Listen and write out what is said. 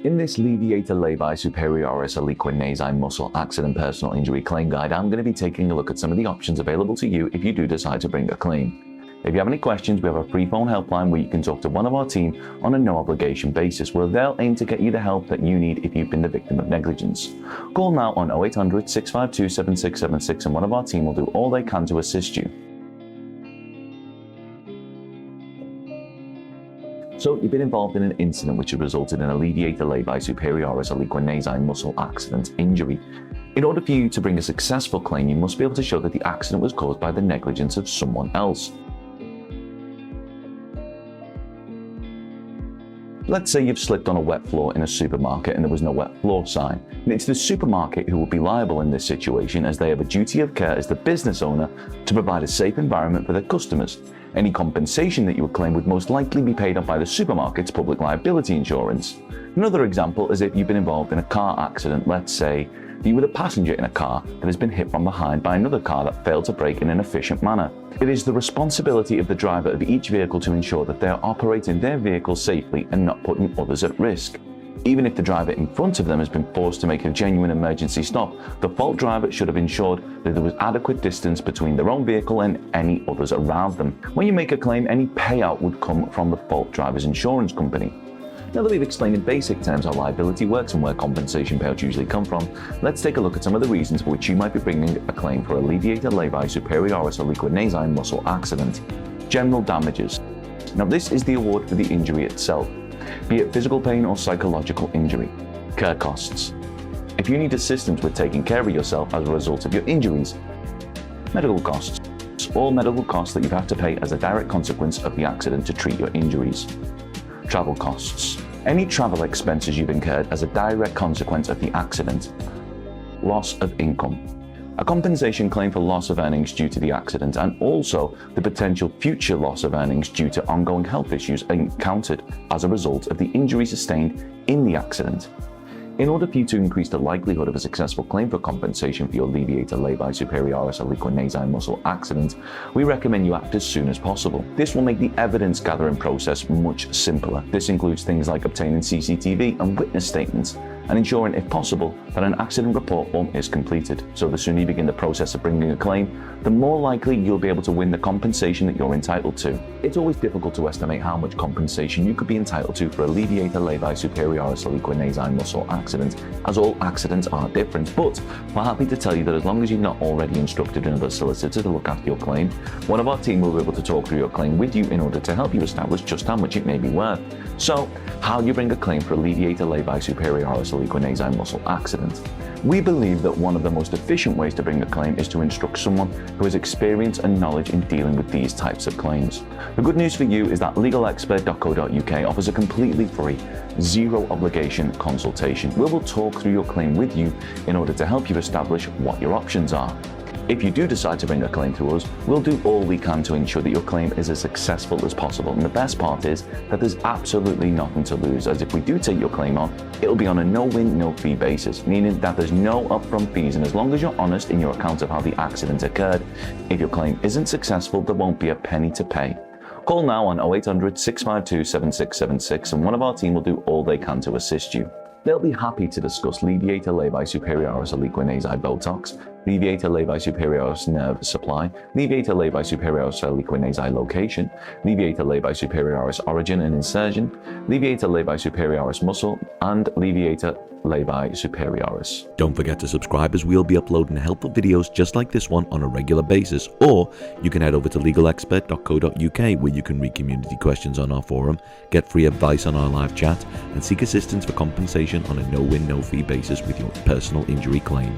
In this Levator Labii Superioris Alaeque Nasi muscle accident personal injury claim guide, I'm going to be taking a look at some of the options available to you if you do decide to bring a claim. If you have any questions, we have a free phone helpline where you can talk to one of our team on a no obligation basis, where they'll aim to get you the help that you need if you've been the victim of negligence. Call now on 0800 652 7676 and one of our team will do all they can to assist you. So you've been involved in an incident which has resulted in a Levator Labii Superioris Alaeque Nasi muscle accident injury. In order for you to bring a successful claim, you must be able to show that the accident was caused by the negligence of someone else. Let's say you've slipped on a wet floor in a supermarket and there was no wet floor sign. And it's the supermarket who will be liable in this situation, as they have a duty of care as the business owner to provide a safe environment for their customers. Any compensation that you would claim would most likely be paid up by the supermarket's public liability insurance. Another example is if you've been involved in a car accident. Let's say that you were the passenger in a car that has been hit from behind by another car that failed to brake in an efficient manner. It is the responsibility of the driver of each vehicle to ensure that they are operating their vehicle safely and not putting others at risk. Even if the driver in front of them has been forced to make a genuine emergency stop, the fault driver should have ensured that there was adequate distance between their own vehicle and any others around them. When you make a claim, any payout would come from the fault driver's insurance company. Now that we've explained in basic terms how liability works and where compensation payouts usually come from, let's take a look at some of the reasons for which you might be bringing a claim for a Levator Labii Superioris Alaeque Nasi muscle accident. General damages. Now this is the award for the injury itself, be it physical pain or psychological injury. Care costs. If you need assistance with taking care of yourself as a result of your injuries. Medical costs. All medical costs that you have to pay as a direct consequence of the accident to treat your injuries. Travel costs. Any travel expenses you've incurred as a direct consequence of the accident. Loss of income. A compensation claim for loss of earnings due to the accident, and also the potential future loss of earnings due to ongoing health issues encountered as a result of the injury sustained in the accident. In order for you to increase the likelihood of a successful claim for compensation for your Levator Labii Superioris Alaeque Nasi muscle accident, we recommend you act as soon as possible. This will make the evidence gathering process much simpler. This includes things like obtaining CCTV and witness statements, and ensuring, if possible, that an accident report form is completed. So the sooner you begin the process of bringing a claim, the more likely you'll be able to win the compensation that you're entitled to. It's always difficult to estimate how much compensation you could be entitled to for a Levator Labii Superioris Alaeque Nasi muscle accident, as all accidents are different. But we're happy to tell you that as long as you've not already instructed another solicitor to look after your claim, one of our team will be able to talk through your claim with you in order to help you establish just how much it may be worth. So, how do you bring a claim for a Levator Labii Superioris Alaeque Nasi muscle accident? We believe that one of the most efficient ways to bring a claim is to instruct someone who has experience and knowledge in dealing with these types of claims. The good news for you is that legalexpert.co.uk offers a completely free, zero obligation consultation, where we'll talk through your claim with you in order to help you establish what your options are. If you do decide to bring a claim to us, we'll do all we can to ensure that your claim is as successful as possible. And the best part is that there's absolutely nothing to lose, as if we do take your claim on, it'll be on a no-win, no-fee basis, meaning that there's no upfront fees, and as long as you're honest in your account of how the accident occurred, if your claim isn't successful, there won't be a penny to pay. Call now on 0800 652 7676 and one of our team will do all they can to assist you. They'll be happy to discuss Levator Labii Superioris Alaeque Nasi botox, Levator Labii Superioris nerve supply, Levator Labii Superioris Alaeque Nasi location, Levator Labii Superioris origin and insertion, Levator Labii Superioris muscle, and Levator Labii Superioris. Don't forget to subscribe, as we'll be uploading helpful videos just like this one on a regular basis, or you can head over to legalexpert.co.uk where you can read community questions on our forum, get free advice on our live chat, and seek assistance for compensation on a no-win, no-fee basis with your personal injury claim.